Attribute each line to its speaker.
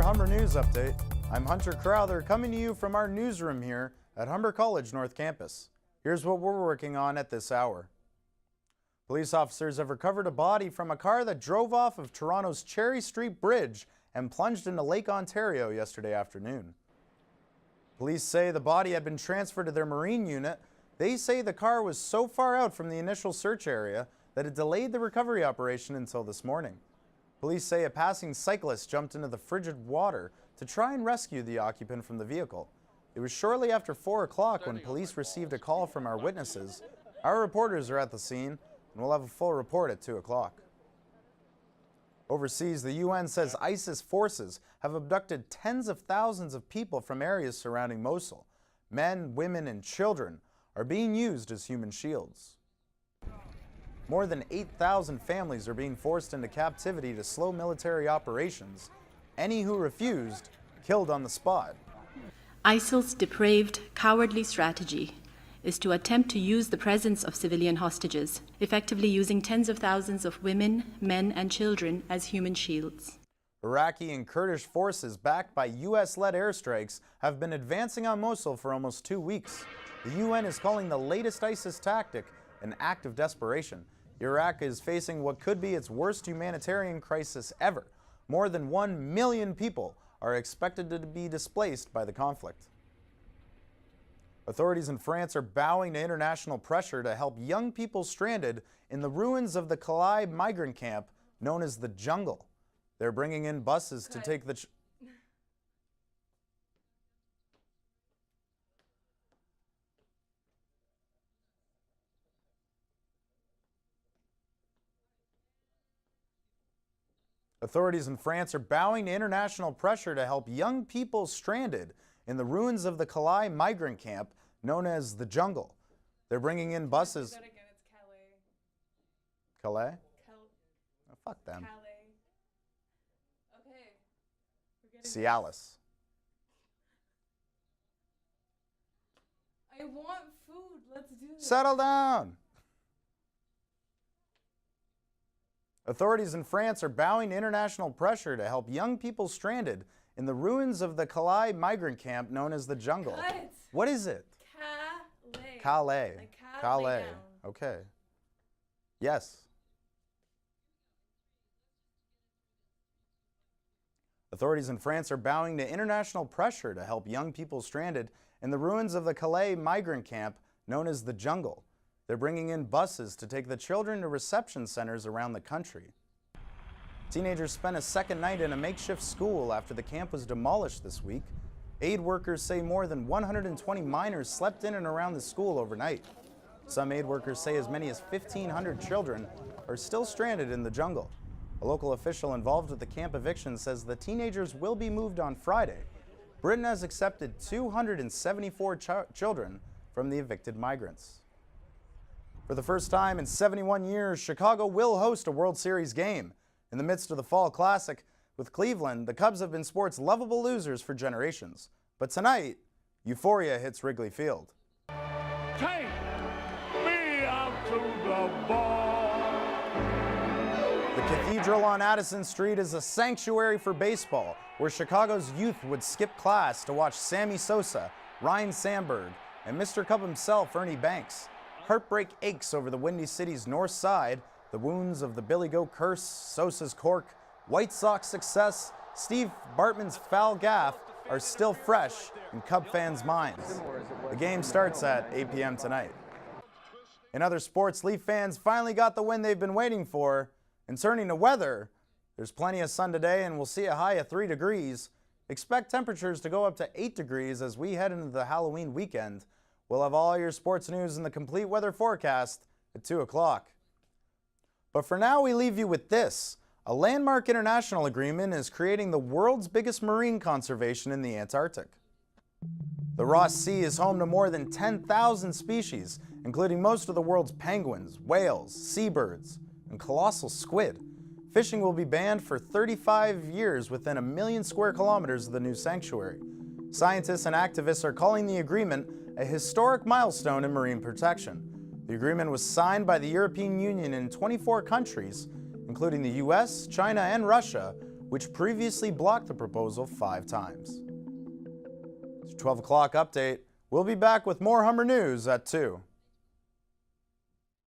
Speaker 1: Humber News Update. I'm Hunter Crowther coming to you from our newsroom here at Humber College North Campus. Here's what we're working on at this hour. Police officers have recovered a body from a car that drove off of Toronto's Cherry Street Bridge and plunged into Lake Ontario yesterday afternoon. Police say the body had been transferred to their marine unit. They say the car was so far out from the initial search area that it delayed the recovery operation until this morning. Police say a passing cyclist jumped into the frigid water to try and rescue the occupant from the vehicle. It was shortly after 4 o'clock when police received a call from our witnesses. Our reporters are at the scene, and we'll have a full report at 2 o'clock. Overseas, the UN says ISIS forces have abducted tens of thousands of people from areas surrounding Mosul. Men, women, and children are being used as human shields. More than 8,000 families are being forced into captivity to slow military operations. Any who refused, killed on the spot.
Speaker 2: ISIL's depraved, cowardly strategy is to attempt to use the presence of civilian hostages, effectively using tens of thousands of women, men, and children as human shields.
Speaker 1: Iraqi and Kurdish forces backed by U.S.-led airstrikes have been advancing on Mosul for almost 2 weeks. The UN is calling the latest ISIS tactic an act of desperation. Iraq is facing what could be its worst humanitarian crisis ever. More than 1 million people are expected to be displaced by the conflict. Authorities in France are bowing to international pressure to help young people stranded in the ruins of the Calais migrant camp known as the Jungle. They're bringing in buses to take the... Authorities in France are bowing to international pressure to help young people stranded in the ruins of the Calais migrant camp known as the Jungle. They're bringing in buses.
Speaker 3: Again, it's Calais.
Speaker 1: Calais? Oh, fuck them.
Speaker 3: Calais. Okay.
Speaker 1: Cialis.
Speaker 3: I want food. Let's do this.
Speaker 1: Settle down. Authorities in France are bowing to international pressure to help young people stranded in the ruins of the Calais migrant camp known as the Jungle.
Speaker 3: Cut.
Speaker 1: What is it?
Speaker 3: Calais.
Speaker 1: Calais.
Speaker 3: Like
Speaker 1: Calais.
Speaker 3: down.
Speaker 1: Okay. Yes. Authorities in France are bowing to international pressure to help young people stranded in the ruins of the Calais migrant camp known as the Jungle. They're bringing in buses to take the children to reception centers around the country. Teenagers spent a second night in a makeshift school after the camp was demolished this week. Aid workers say more than 120 minors slept in and around the school overnight. Some aid workers say as many as 1,500 children are still stranded in the jungle. A local official involved with the camp eviction says the teenagers will be moved on Friday. Britain has accepted 274 children from the evicted migrants. For the first time in 71 years, Chicago will host a World Series game. In the midst of the Fall Classic with Cleveland, the Cubs have been sports' lovable losers for generations. But tonight, euphoria hits Wrigley Field.
Speaker 4: Take me out to the ball.
Speaker 1: The Cathedral on Addison Street is a sanctuary for baseball, where Chicago's youth would skip class to watch Sammy Sosa, Ryne Sandberg, and Mr. Cub himself, Ernie Banks. Heartbreak aches over the Windy City's north side. The wounds of the Billy Goat curse, Sosa's cork, White Sox success, Steve Bartman's foul gaff are still fresh in Cub fans' minds. The game starts at 8 p.m. tonight. In other sports, Leaf fans finally got the win they've been waiting for. And turning to weather, there's plenty of sun today and we'll see a high of 3 degrees. Expect temperatures to go up to 8 degrees as we head into the Halloween weekend. We'll have all your sports news and the complete weather forecast at 2 o'clock. But for now, we leave you with this. A landmark international agreement is creating the world's biggest marine conservation in the Antarctic. The Ross Sea is home to more than 10,000 species, including most of the world's penguins, whales, seabirds, and colossal squid. Fishing will be banned for 35 years within 1 million square kilometers of the new sanctuary. Scientists and activists are calling the agreement a historic milestone in marine protection. The agreement was signed by the European Union in 24 countries, including the US, China, and Russia, which previously blocked the proposal 5 times. It's a 12 o'clock update. We'll be back with more Humber news at 2.